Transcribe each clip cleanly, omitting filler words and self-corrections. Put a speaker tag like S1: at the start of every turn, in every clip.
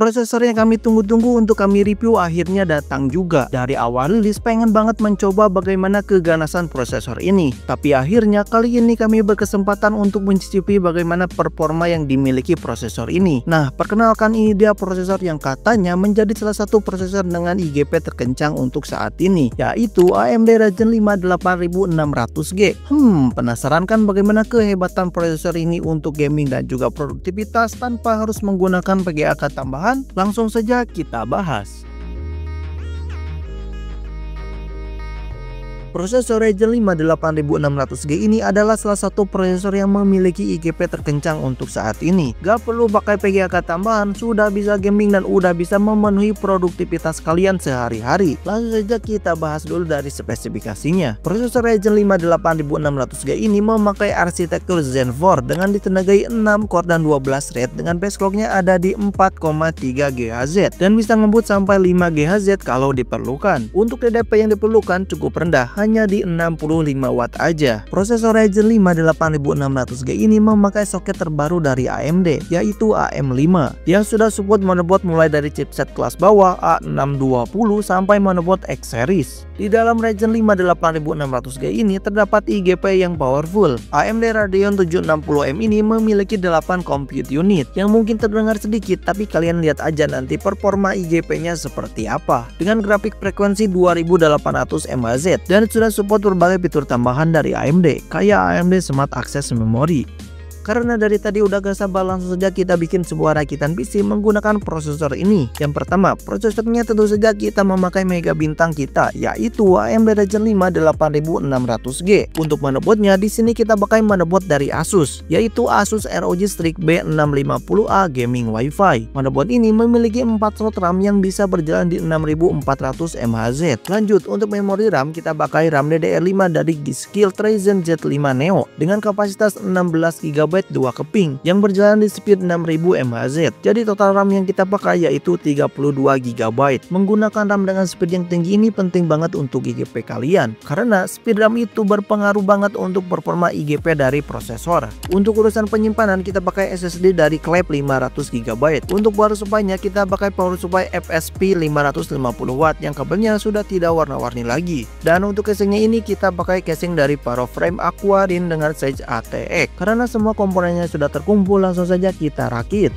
S1: Prosesor yang kami tunggu-tunggu untuk kami review akhirnya datang juga. Dari awal rilis pengen banget mencoba bagaimana keganasan prosesor ini, tapi akhirnya kali ini kami berkesempatan untuk mencicipi bagaimana performa yang dimiliki prosesor ini. Nah, perkenalkan, ini dia prosesor yang katanya menjadi salah satu prosesor dengan IGP terkencang untuk saat ini, yaitu AMD Ryzen 5 8600G. Penasaran kan bagaimana kehebatan prosesor ini untuk gaming dan juga produktivitas tanpa harus menggunakan VGA card tambahan? Langsung saja kita bahas. Prosesor Ryzen 5 8600G ini adalah salah satu prosesor yang memiliki IGP terkencang untuk saat ini. Gak perlu pakai VGA card tambahan, sudah bisa gaming dan udah bisa memenuhi produktivitas kalian sehari-hari. Langsung saja kita bahas dulu dari spesifikasinya. Prosesor Ryzen 5 8600G ini memakai arsitektur Zen 4 dengan ditenagai 6 core dan 12 thread dengan base clocknya ada di 4,3 GHz dan bisa ngebut sampai 5 GHz kalau diperlukan. Untuk TDP yang diperlukan cukup rendah, hanya di 65 watt aja. Prosesor Ryzen 5 8600G ini memakai soket terbaru dari AMD, yaitu AM5 yang sudah support motherboard mulai dari chipset kelas bawah A620 sampai motherboard X series. Di dalam Ryzen 5 8600G ini terdapat IGP yang powerful. AMD Radeon 760M ini memiliki 8 compute unit yang mungkin terdengar sedikit, tapi kalian lihat aja nanti performa IGP-nya seperti apa. Dengan grafik frekuensi 2800 MHz dan sudah support berbagai fitur tambahan dari AMD, kayak AMD Smart Access Memory. Karena dari tadi udah gak sabar, langsung saja kita bikin sebuah rakitan PC menggunakan prosesor ini. Yang pertama, prosesornya tentu saja kita memakai mega bintang kita, yaitu AMD Ryzen 5 8600G. Untuk motherboardnya di sini kita pakai motherboard dari Asus, yaitu Asus ROG Strix B650A Gaming Wi-Fi. Motherboard ini memiliki 4 slot RAM yang bisa berjalan di 6400 MHz. Lanjut, untuk memori RAM kita pakai RAM DDR5 dari G-Skill Ryzen Z5 Neo dengan kapasitas 16 GB 2 keping yang berjalan di speed 6000 MHz. Jadi total RAM yang kita pakai yaitu 32 GB. Menggunakan RAM dengan speed yang tinggi ini penting banget untuk IGP kalian, karena speed RAM itu berpengaruh banget untuk performa IGP dari prosesor. Untuk urusan penyimpanan kita pakai SSD dari Klep 500 GB. Untuk power supply-nya kita pakai power supply FSP 550W yang kabelnya sudah tidak warna-warni lagi. Dan untuk casingnya ini kita pakai casing dari Paroframe Aquarin dengan size ATX. Karena semua komponennya sudah terkumpul, langsung saja kita rakit.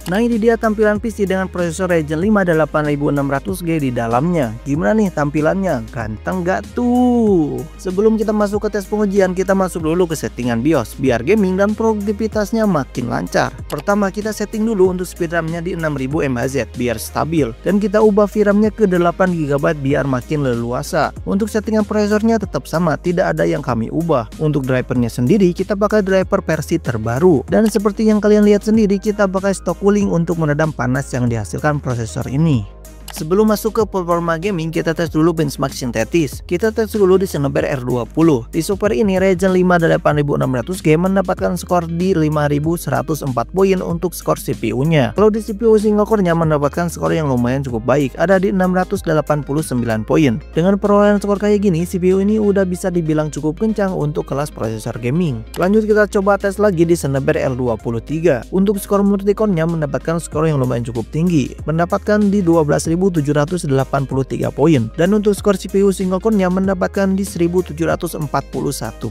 S1: Nah, ini dia tampilan PC dengan prosesor Ryzen 5 8600G di dalamnya. Gimana nih tampilannya? Ganteng gak tuh? Sebelum kita masuk ke tes pengujian, kita masuk dulu ke settingan BIOS biar gaming dan produktivitasnya makin lancar. Pertama, kita setting dulu untuk speed RAM-nya di 6000 MHz biar stabil, dan kita ubah VRAM-nya ke 8 GB biar makin leluasa. Untuk settingan prosesornya tetap sama, tidak ada yang kami ubah. Untuk drivernya sendiri kita pakai driver versi terbaru, dan seperti yang kalian lihat sendiri kita pakai stok cooling untuk meredam panas yang dihasilkan prosesor ini. Sebelum masuk ke performa gaming, kita tes dulu benchmark sintetis. Kita tes dulu di Cinebench R20. Di software ini Ryzen 5 8600G mendapatkan skor di 5104 poin untuk skor CPU-nya. Kalau di CPU single core-nya mendapatkan skor yang lumayan cukup baik, ada di 689 poin. Dengan perolehan skor kayak gini, CPU ini udah bisa dibilang cukup kencang untuk kelas prosesor gaming. Lanjut kita coba tes lagi di Cinebench R23. Untuk skor multicore-nya mendapatkan skor yang lumayan cukup tinggi, mendapatkan di 12.783 poin, dan untuk skor CPU single core-nya mendapatkan di 1741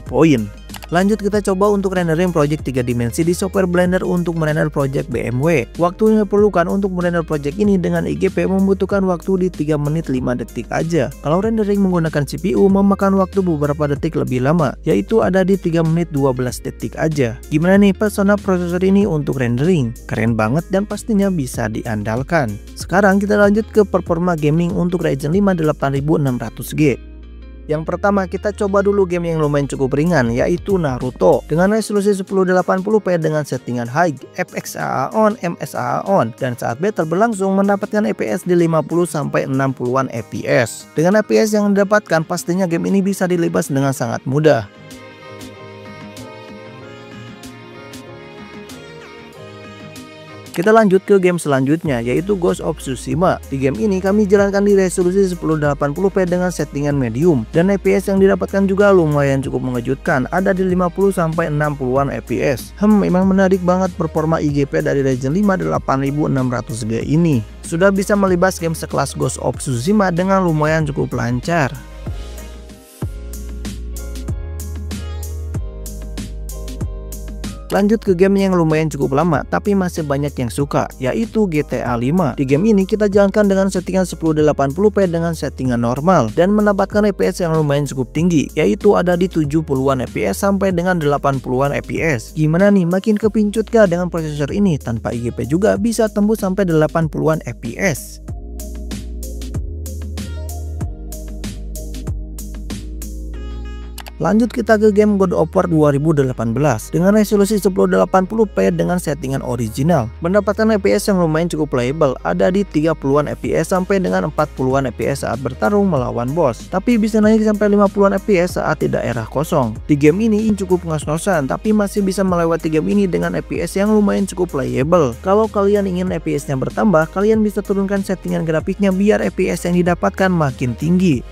S1: poin. Lanjut kita coba untuk rendering project 3 dimensi di software Blender untuk merender project BMW. Waktu yang diperlukan untuk merender project ini dengan IGP membutuhkan waktu di 3 menit 5 detik aja. Kalau rendering menggunakan CPU memakan waktu beberapa detik lebih lama, yaitu ada di 3 menit 12 detik aja. Gimana nih persona prosesor ini untuk rendering? Keren banget dan pastinya bisa diandalkan. Sekarang kita lanjut ke performa gaming untuk Ryzen 5 8600G. Yang pertama kita coba dulu game yang lumayan cukup ringan, yaitu Naruto dengan resolusi 1080p dengan settingan high, FXAA on, MSAA on, dan saat battle berlangsung mendapatkan FPS di 50-60an FPS. Dengan FPS yang didapatkan pastinya game ini bisa dilibas dengan sangat mudah. Kita lanjut ke game selanjutnya, yaitu Ghost of Tsushima. Di game ini kami jalankan di resolusi 1080p dengan settingan medium, dan FPS yang didapatkan juga lumayan cukup mengejutkan, ada di 50-60an FPS. Memang menarik banget performa IGP dari Ryzen 5 8600G ini. Sudah bisa melibas game sekelas Ghost of Tsushima dengan lumayan cukup lancar. Lanjut ke game yang lumayan cukup lama tapi masih banyak yang suka, yaitu GTA 5. Di game ini kita jalankan dengan settingan 1080p dengan settingan normal dan mendapatkan FPS yang lumayan cukup tinggi, yaitu ada di 70an FPS sampai dengan 80an FPS. Gimana nih, makin kepincut gak dengan prosesor ini? Tanpa IGP juga bisa tembus sampai 80an FPS. Lanjut kita ke game God of War 2018 dengan resolusi 1080p dengan settingan original. Mendapatkan FPS yang lumayan cukup playable, ada di 30an FPS sampai dengan 40an FPS saat bertarung melawan boss. Tapi bisa naik sampai 50an FPS saat di daerah kosong. Di game ini cukup ngos-ngosan, tapi masih bisa melewati game ini dengan FPS yang lumayan cukup playable. Kalau kalian ingin FPS-nya bertambah, kalian bisa turunkan settingan grafiknya biar FPS yang didapatkan makin tinggi.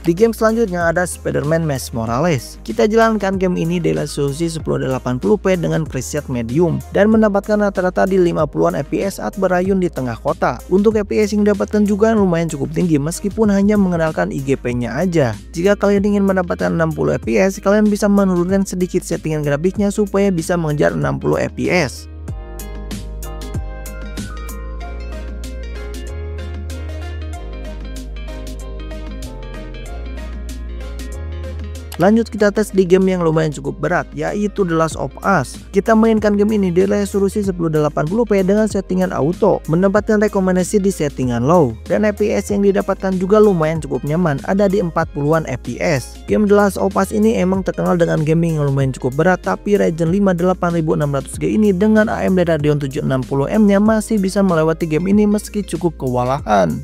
S1: Di game selanjutnya ada Spider-Man Miles Morales. Kita jalankan game ini di resolusi 1080p dengan preset medium dan mendapatkan rata-rata di 50an FPS saat berayun di tengah kota. Untuk FPS yang didapatkan juga lumayan cukup tinggi meskipun hanya mengenalkan IGP-nya aja. Jika kalian ingin mendapatkan 60 FPS, kalian bisa menurunkan sedikit settingan grafiknya supaya bisa mengejar 60 FPS. Lanjut kita tes di game yang lumayan cukup berat, yaitu The Last of Us. Kita mainkan game ini di resolusi 1080p dengan settingan auto, mendapatkan rekomendasi di settingan low, dan FPS yang didapatkan juga lumayan cukup nyaman, ada di 40an FPS. Game The Last of Us ini emang terkenal dengan gaming yang lumayan cukup berat, tapi Ryzen 5 8600G ini dengan AMD Radeon 760M-nya masih bisa melewati game ini meski cukup kewalahan.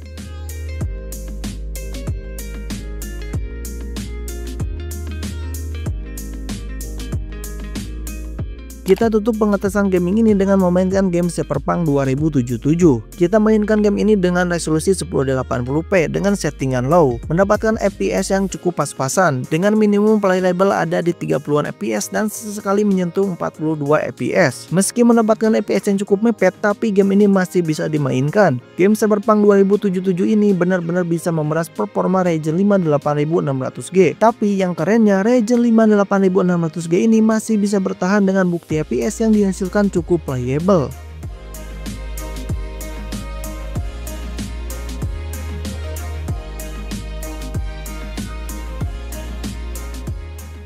S1: Kita tutup pengetesan gaming ini dengan memainkan game Cyberpunk 2077. Kita mainkan game ini dengan resolusi 1080p dengan settingan low, mendapatkan FPS yang cukup pas-pasan dengan minimum playable ada di 30an FPS dan sesekali menyentuh 42 FPS. Meski mendapatkan FPS yang cukup mepet, tapi game ini masih bisa dimainkan. Game Cyberpunk 2077 ini benar-benar bisa memeras performa Ryzen 5 8600G. Tapi yang kerennya Ryzen 5 8600G ini masih bisa bertahan dengan bukti FPS yang dihasilkan cukup playable.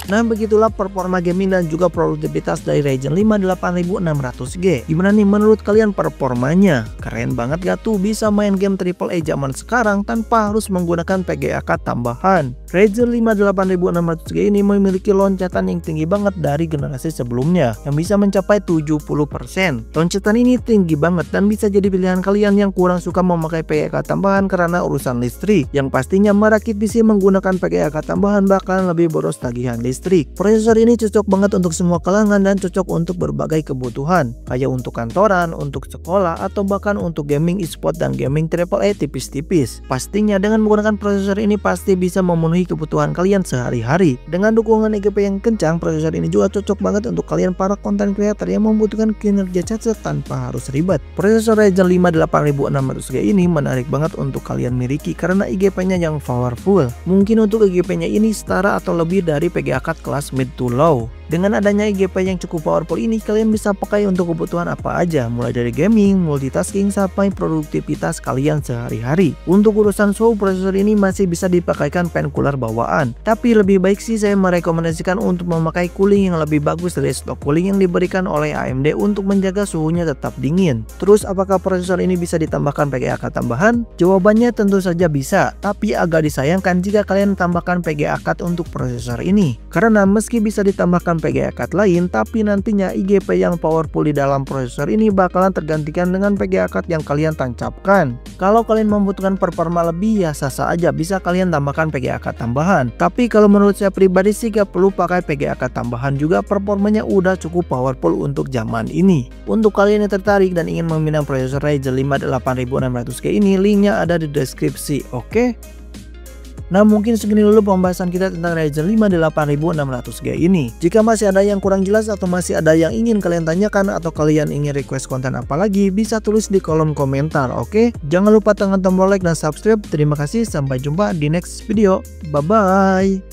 S1: Nah, begitulah performa gaming dan juga produktivitas dari Ryzen 5 8600G. Gimana nih menurut kalian performanya? Keren banget gak tuh bisa main game AAA zaman sekarang tanpa harus menggunakan VGA card tambahan? Ryzen 5 8600G ini memiliki loncatan yang tinggi banget dari generasi sebelumnya yang bisa mencapai 70%. Loncatan ini tinggi banget dan bisa jadi pilihan kalian yang kurang suka memakai VGA card tambahan karena urusan listrik. Yang pastinya merakit PC menggunakan VGA card tambahan bakalan lebih boros tagihan listrik. listrik. Prosesor ini cocok banget untuk semua kalangan dan cocok untuk berbagai kebutuhan, kayak untuk kantoran, untuk sekolah, atau bahkan untuk gaming e-sport dan gaming AAA tipis-tipis. Pastinya dengan menggunakan prosesor ini pasti bisa memenuhi kebutuhan kalian sehari-hari. Dengan dukungan IGP yang kencang, prosesor ini juga cocok banget untuk kalian para content creator yang membutuhkan kinerja cacat tanpa harus ribet. Prosesor Ryzen 5 8600G ini menarik banget untuk kalian miliki karena IGP-nya yang powerful. Mungkin untuk IGP-nya ini setara atau lebih dari PGA card kelas mid to low. Dengan adanya IGP yang cukup powerful ini, kalian bisa pakai untuk kebutuhan apa aja, mulai dari gaming, multitasking, sampai produktivitas kalian sehari-hari. Untuk urusan suhu, prosesor ini masih bisa dipakaikan fan cooler bawaan, tapi lebih baik sih saya merekomendasikan untuk memakai cooling yang lebih bagus dari stock cooling yang diberikan oleh AMD untuk menjaga suhunya tetap dingin. Terus apakah prosesor ini bisa ditambahkan PGA card tambahan? Jawabannya tentu saja bisa, tapi agak disayangkan jika kalian tambahkan PGA card untuk prosesor ini, karena meski bisa ditambahkan PGA card lain, tapi nantinya IGP yang powerful di dalam prosesor ini bakalan tergantikan dengan PGA card yang kalian tancapkan. Kalau kalian membutuhkan performa lebih, ya sah-sah aja bisa kalian tambahkan PGA card tambahan. Tapi kalau menurut saya pribadi sih gak perlu pakai PGA card tambahan juga, performanya udah cukup powerful untuk zaman ini. Untuk kalian yang tertarik dan ingin meminang prosesor Ryzen 5 8600G ini, linknya ada di deskripsi, oke? Nah, mungkin segini dulu pembahasan kita tentang Ryzen 5 8600G ini. Jika masih ada yang kurang jelas atau masih ada yang ingin kalian tanyakan atau kalian ingin request konten apa lagi, bisa tulis di kolom komentar, oke? Jangan lupa tekan tombol like dan subscribe. Terima kasih, sampai jumpa di next video. Bye-bye.